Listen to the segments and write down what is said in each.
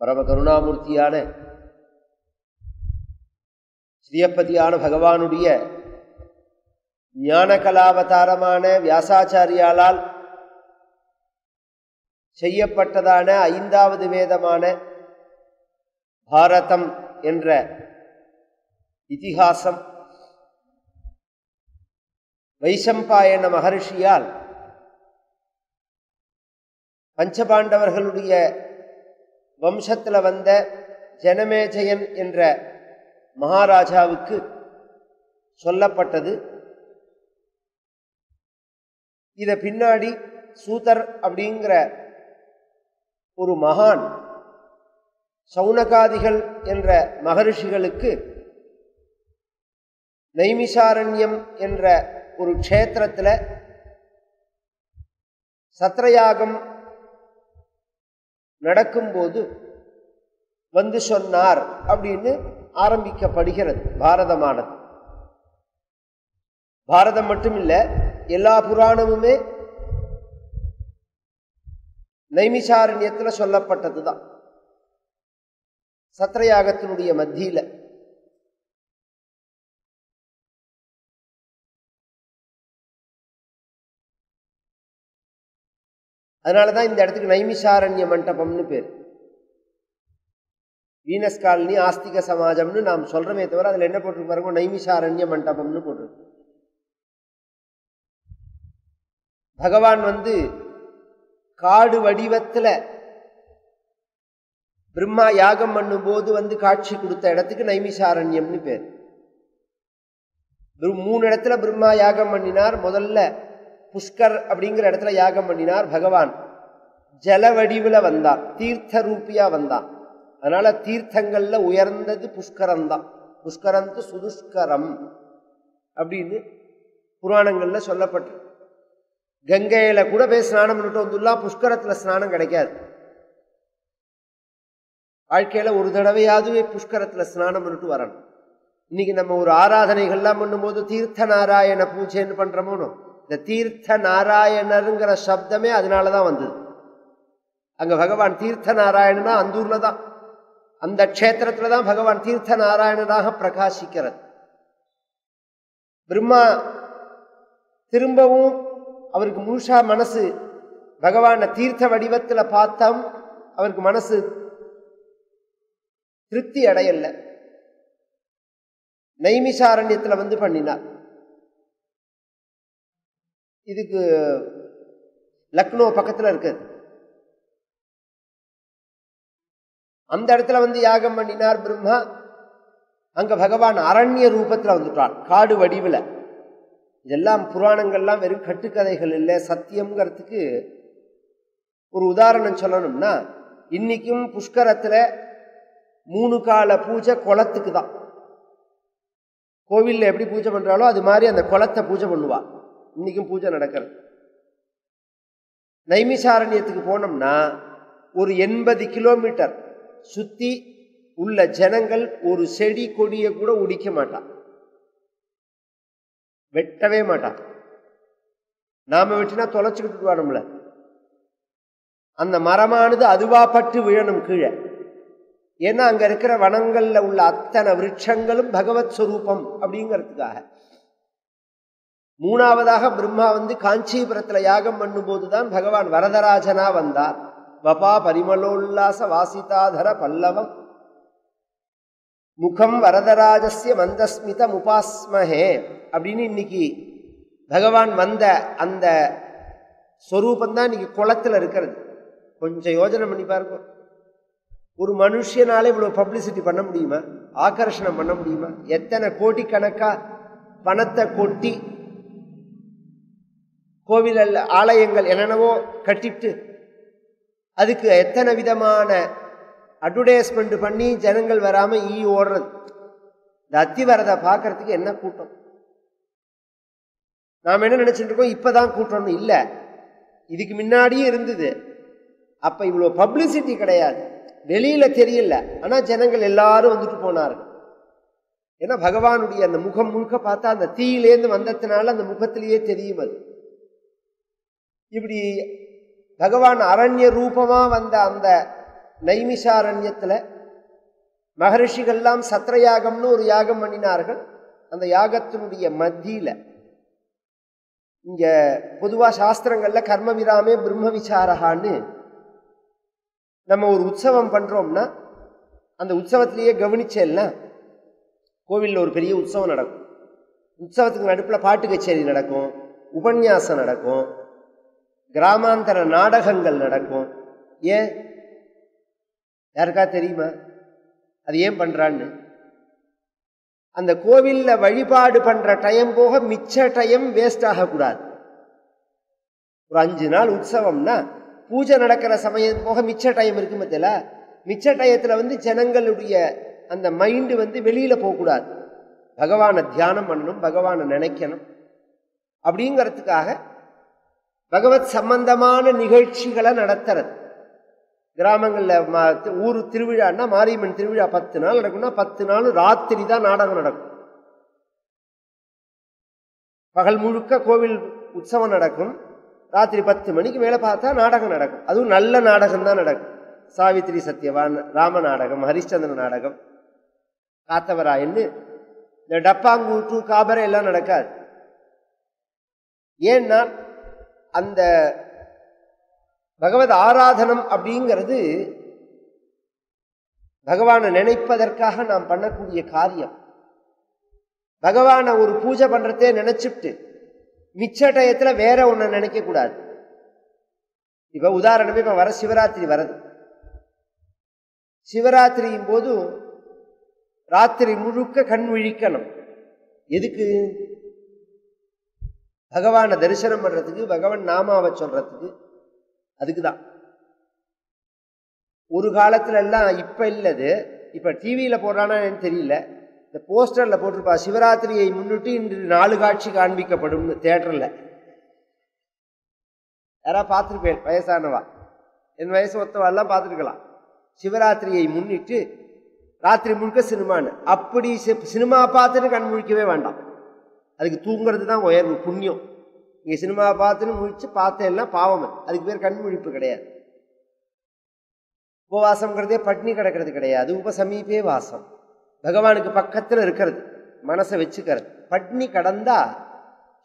பரம கருணாமூர்த்தியான ஸ்ரீயப்பதியான பகவானுடைய ஞான கலாவதாரமான வியாசாச்சாரியாலால் செய்யப்பட்டதான 5வது வேதமான பாரதம் என்ற இதிகாசம் வைசம்பாயன மகர்ஷியால் பஞ்சபாண்டவர்களுடைய வம்சத்தில் வந்த ஜனமேஜயன் என்ற மகாராஜாவுக்கு சொல்லப்பட்டது. இதை பின்னாடி சூதர் அப்படிங்கிற ஒரு மகான் சௌனகாதிகள் என்ற மகர்ஷிகளுக்கு நைமிசாரண்யம் என்ற ஒரு க்ஷேத்திரத்தில் சத்ரயாகம் நடக்கும்போது வந்து சொன்னார் அப்படின்னு ஆரம்பிக்கப்படுகிறது பாரதமானது. பாரதம் மட்டுமில்ல, எல்லா புராணமுமே நைமிசாரண்யத்தில் சொல்லப்பட்டதுதான். சத்ரயாகத்தினுடைய மத்தியில அதனாலதான் இந்த இடத்துக்கு நைமிசாரண்ய மண்டபம்னு பேர். வீனஸ் காலனி ஆஸ்திக சமாஜம்னு நாம் சொல்றமே தவிர அதுல என்ன போட்டிருக்கு பாருங்க, நைமிசாரண்ய மண்டபம்னு போட்டிருக்கு. பகவான் வந்து காடு வடிவத்துல பிரம்மா யாகம் பண்ணும்போது வந்து காட்சி கொடுத்த இடத்துக்கு நைமிசாரண்யம்னு பேர். 3 இடத்துல பிரம்மா யாகம் பண்ணினார். முதல்ல புஷ்கர் அப்படிங்கிற இடத்துல யாகம் பண்ணினார். பகவான் ஜல வடிவில் வந்தார், தீர்த்த ரூபியா வந்தான். அதனால தீர்த்தங்கள்ல உயர்ந்தது புஷ்கரம் தான். புஷ்கரந்து சுதுஷ்கரம் அப்படின்னு புராணங்கள்ல சொல்லப்பட்டு, கங்கையில கூட போய் ஸ்நானம் பண்ணிட்டு வந்துடலாம், புஷ்கரத்துல ஸ்நானம் கிடைக்காது. வாழ்க்கையில ஒரு தடவையாவது புஷ்கரத்துல ஸ்நானம் பண்ணிட்டு வரணும். இன்னைக்கு நம்ம ஒரு ஆராதனைகள்லாம் பண்ணும்போது தீர்த்த நாராயண பூஜைன்னு பண்றோமோ, இந்த தீர்த்த நாராயணருங்கிற சப்தமே அதனாலதான் வந்தது. அங்க பகவான் தீர்த்த நாராயணனா அந்த ஊர்ல தான், அந்த க்ஷேத்திரத்துல தான் பகவான் தீர்த்த நாராயணனாக பிரகாசிக்கிறது. பிரம்மா திரும்பவும் அவருக்கு முழுசா மனசு பகவான தீர்த்த வடிவத்துல பார்த்தோம், அவருக்கு மனசு திருப்தி அடையல. நைமிசாரண்யத்துல வந்து பண்ணினார். இதுக்கு லக்னோ பக்கத்துல இருக்குது. அந்த இடத்துல வந்து யாகம் பண்ணினார் பிரம்மா. அங்க பகவான் அரண்ய ரூபத்துல வந்துட்டார், காடு வடிவில். இதெல்லாம் புராணங்கள்லாம் வெறும் கட்டுக்கதைகள் இல்லை, சத்தியம்ங்கிறதுக்கு ஒரு உதாரணம் சொல்லணும்னா, இன்னைக்கும் புஷ்கரத்துல 3 கால பூஜை குளத்துக்கு தான். கோவில்ல எப்படி பூஜை பண்றாலோ அது மாதிரி அந்த குளத்தை பூஜை பண்ணுவா. இன்னைக்கும் பூஜை நடக்கிறது. நைமிசாரண்யத்துக்கு போனோம்னா ஒரு 80 கிலோமீட்டர் சுத்தி உள்ள ஜனங்கள் ஒரு செடி கொடியை கூட உடிக்க மாட்டான், வெட்டவே மாட்டான். நாம வெட்டினா தொலைச்சுக்கிட்டு நம்மள. அந்த மரமானது அதுவா பட்டு விழணும் கீழே. ஏன்னா அங்க இருக்கிற வனங்கள்ல உள்ள அத்தனை விருட்சங்களும் பகவத் ஸ்வரூபம் அப்படிங்கிறதுக்காக. 3ஆவதாக பிரம்மா வந்து காஞ்சிபுரத்துல யாகம் பண்ணும்போதுதான் பகவான் வரதராஜனா வந்தார். வபா பரிமளோல்லாச வாசிதாதர பல்லவம் முகம் வரதராஜஸ்ய மந்தஸ்மிதம் உபாஸ்மஹே அப்படின்னு இன்னைக்கு பகவான் வந்த அந்த ஸ்வரூபந்தான் இன்னைக்கு குளத்துல இருக்கிறது. கொஞ்சம் யோஜனை பண்ணி பாருங்க, ஒரு மனுஷனால இவ்வளவு பப்ளிசிட்டி பண்ண முடியுமா, ஆகர்ஷணம் பண்ண முடியுமா? எத்தனை கோடிக்கணக்கா பணத்தை கொட்டி கோவில் ஆலயங்கள் என்னென்னவோ கட்டிட்டு அதுக்கு எத்தனை விதமான அட்வர்டைஸ்மெண்ட் பண்ணி ஜனங்கள் வராம ஓடுறது. இந்த அத்திவரதை பார்க்கறதுக்கு என்ன கூட்டம். நாம் என்ன நினைச்சிட்டு இருக்கோம், இப்பதான் கூட்டம்னு இல்லை, இதுக்கு முன்னாடியே இருந்தது. அப்ப இவ்வளவு பப்ளிசிட்டி கிடையாது, வெளியில தெரியல. ஆனா ஜனங்கள் எல்லாரும் வந்துட்டு போனார்கள். ஏன்னா பகவானுடைய அந்த முகம் முழுக்க பார்த்தா அந்த தீயிலேருந்து வந்ததுனால அந்த முகத்திலேயே தெரியும். அது இப்படி பகவான் அரண்ய ரூபமா வந்த அந்த நைமிஷாரண்யத்துல மகரிஷிகள்லாம் சத்ரயாகம்னு ஒரு யாகம் பண்ணினார்கள். அந்த யாகத்தினுடைய மத்தியில இங்க பொதுவா சாஸ்திரங்கள்ல கர்ம விராமே பிரம்ம விசாரகான்னு நம்ம ஒரு உற்சவம் பண்றோம்னா அந்த உற்சவத்திலேயே கவனிச்சேன்னா கோவிலில் ஒரு பெரிய உற்சவம் நடக்கும். உற்சவத்துக்கு நடுப்புல பாட்டு கச்சேரி நடக்கும், உபன்யாசம் நடக்கும், கிராமாந்தர நாடகங்கள் நடக்கும். ஏன் யாருக்கா தெரியுமா அது ஏன் பண்றான்னு? அந்த கோவில்ல வழிபாடு பண்ற டைம் போக மிச்ச டைம் வேஸ்ட் ஆகக்கூடாது. ஒரு 5 நாள் உற்சவம்னா பூஜை நடக்கிற சமயம் போக மிச்ச டைம் இருக்கு மத்தியில. மிச்ச டயத்துல ஜனங்களுடைய அந்த மைண்டு வெளியில போகக்கூடாது. பகவானை தியானம் பண்ணணும், பகவானை நினைக்கணும். அப்படிங்கிறதுக்காக பகவத் சம்பந்தமான நிகழ்ச்சிகளை நடத்துறது. கிராமங்களில் ஊர் திருவிழான்னா மாரியம்மன் திருவிழா 10 நாள் நடக்கும்னா 10 நாள் ராத்திரி தான் நாடகம் நடக்கும். பகல் முழுக்க கோவில் உற்சவம் நடக்கும், ராத்திரி 10 மணிக்கு மேலே பார்த்தா நாடகம் நடக்கும். அதுவும் நல்ல நாடகம் தான் நடக்கும். சாவித்திரி சத்யவான், ராம நாடகம், ஹரிச்சந்திர நாடகம், காத்தவராயன்னு இந்த டப்பாங்கூட்டு காபரை எல்லாம் நடக்காது. ஏன்னா அந்த பகவத் ஆராதனம் அப்படிங்கிறது பகவானை நினைப்பதற்காக நாம் பண்ணக்கூடிய காரியம். பகவானை ஒரு பூஜை பண்றதே நினைச்சுட்டு மிச்ச டயத்துல வேற ஒன்ன நினைக்க கூடாது. இப்ப உதாரணமே இப்ப வர சிவராத்திரி வருது. சிவராத்திரியும் போது ராத்திரி முழுக்க கண் விழிக்கணும். எதுக்கு? பகவானை தரிசனம் பண்றதுக்கு, பகவான் நாமாவை சொல்றதுக்கு. அதுக்குதான். ஒரு காலத்துல எல்லாம் இப்ப இல்லது, இப்ப டிவியில போடுறானா தெரியல, இந்த போஸ்டர்ல போட்டிருப்பா சிவராத்திரியை முன்னிட்டு இன்று 4 காட்சி காண்பிக்கப்படும் தியேட்டர்ல. யாரா பார்த்துருப்பேன், வயசானவா, என் வயசு ஒத்தவாள்லாம் பார்த்துருக்கலாம். சிவராத்திரியை முன்னிட்டு ராத்திரி முழுக்க சினிமான்னு. அப்படி சினிமா பார்த்துட்டு கண் முழிக்கவே வேண்டாம். அதுக்கு தூங்குறது தான் உயர்வு, புண்ணியம். இங்க சினிமா பார்த்துன்னு முழிச்சு பார்த்தேன்னா பாவம். அதுக்கு பேர் கண் முழிப்பு கிடையாது. உபவாசம்ங்கிறதே பட்னி கிடக்கிறது கிடையாது, உபசமீபே வாசம். பகவானுக்கு பக்கத்துல இருக்கிறது, மனசை வச்சுக்கிறது. பட்னி கடந்தா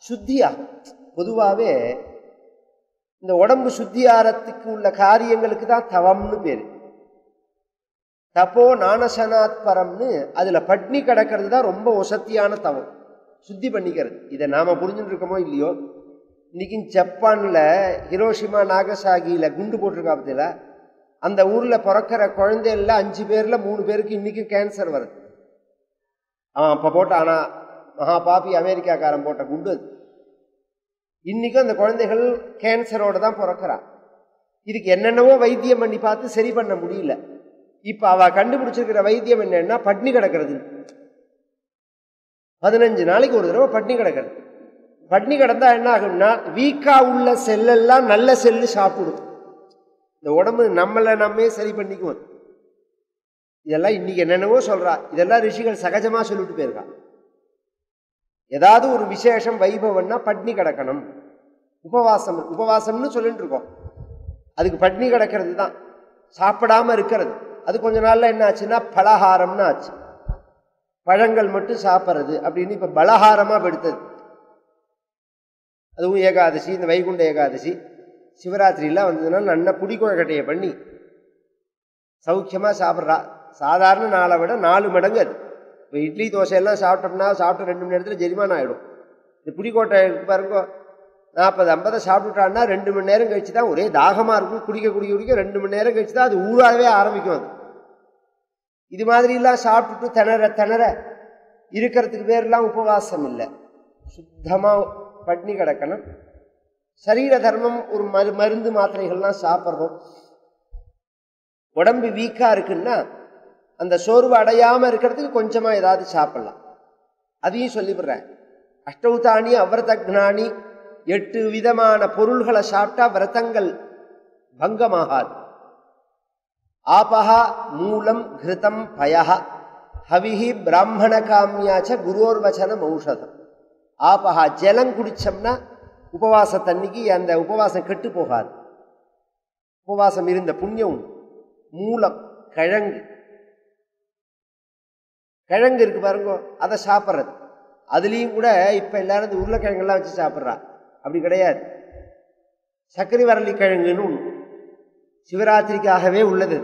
சுத்தியாகும். பொதுவாகவே இந்த உடம்பு சுத்தியாரத்துக்கு உள்ள காரியங்களுக்கு தான் தவம்னு பேரு. தப்போ நானசனாத்பரம்னு அதுல பட்னி கிடக்கிறது தான் ரொம்ப ஒசத்தியான தவம், சுத்தி பண்ணிக்கிறது. இதை நாம புரிஞ்சுட்டு இருக்கோமோ இல்லையோ, இன்னைக்கு ஜப்பான்ல ஹிரோஷிமா நாகசாகியில குண்டு போட்டிருக்கா பத்தியில, அந்த ஊர்ல பிறக்கிற குழந்தைல 5 பேர்ல 3 பேருக்கு இன்னைக்கும் கேன்சர் வருது. அவன் அப்ப போட்ட, ஆனா மகா பாப்பி அமெரிக்காக்காரன் போட்ட குண்டு அது. இன்னைக்கும் அந்த குழந்தைகள் கேன்சரோட தான் பிறக்கிறான். இதுக்கு என்னென்னவோ வைத்தியம் பண்ணி பார்த்து சரி பண்ண முடியல. இப்ப அவ கண்டுபிடிச்சிருக்கிற வைத்தியம் என்னன்னா பட்னி கிடக்கிறது. 15 நாளைக்கு ஒரு தடவை பட்னி கிடக்கிறது. பட்னி கிடந்தா என்ன ஆகும்னா, வீக்கா உள்ள செல்லெல்லாம் நல்ல செல்லு சாப்பிடும். இந்த உடம்பு நம்மளை நம்மே சரி பண்ணிக்குவோம். இதெல்லாம் இன்னைக்கு என்னென்னவோ சொல்றா. இதெல்லாம் ரிஷிகள் சகஜமா சொல்லிட்டு போயிருக்கா. ஏதாவது ஒரு விசேஷம் வைபவம்னா பட்னி கிடக்கணும், உபவாசம், உபவாசம்னு சொல்லிட்டு இருக்கோம். அதுக்கு பட்னி கிடக்கிறது தான், சாப்பிடாம இருக்கிறது. அது கொஞ்ச நாள்ல என்ன ஆச்சுன்னா பலகாரம்னு ஆச்சு. பழங்கள் மட்டும் சாப்பிட்றது அப்படின்னு இப்ப பலகாரமா படுத்தது. அதுவும் ஏகாதசி, இந்த வைகுண்ட ஏகாதசி சிவராத்திரிலாம் வந்ததுன்னா நல்ல புடிக்கொழக்கட்டையை பண்ணி சௌக்கியமா சாப்பிட்றா. சாதாரண நாளை விட 4 மடங்கு அது. இப்போ இட்லி தோசையெல்லாம் சாப்பிட்டோம்னா சாப்பிட்ட 2 மணி நேரத்தில் ஜெரிமானம் ஆகிடும். இந்த புடிக்கோட்டை பாருங்க, 40-50 சாப்பிட்டுட்டான்னா 2 மணி நேரம் கழிச்சு தான் ஒரே தாகமாக இருக்கும். குடிக்க 2 மணி நேரம் கழிச்சு தான் அது ஊறாகவே ஆரம்பிக்கும். அது இது மாதிரிலாம் சாப்பிட்டுட்டு திணற இருக்கிறதுக்கு பேர்லாம் உபவாசம் இல்லை. சுத்தமாக பட்னி கிடக்கணும். சரீர தர்மம், ஒரு மருந்து மாத்திரைகள்லாம் சாப்பிட்றோம். உடம்பு வீக்கா இருக்குன்னா அந்த சோர்வு அடையாம இருக்கிறதுக்கு கொஞ்சமா ஏதாவது சாப்பிடலாம். அதையும் சொல்லிவிடுறேன். அஷ்டௌதானி அவ்ரதக்னானி, 8 விதமான பொருள்களை சாப்பிட்டா விரதங்கள் பங்கமாகாது. ஆபஹா மூலம் கிருதம் பயஹ ஹவிஹி பிராமண காமியாச்ச குரோர்வச்சனம் ஔஷதம். ஆபஹா ஜலம் குடிச்சோம்னா உபவாசத்தன்னைக்கு அந்த உபவாசம் கெட்டு போகாது. உபவாசம் இருந்த புண்ணியம். மூலம் கிழங்கு கிழங்கு இருக்கு பாருங்க, அதை சாப்பிட்றது. அதுலேயும் கூட இப்போ எல்லாரும் இந்த உருளைக்கிழங்கெல்லாம் வச்சு சாப்பிட்றா. அப்படி கிடையாது. சர்க்கரை வரலி கிழங்குன்னு ஒன்று சிவராத்திரிக்காகவே உள்ளது.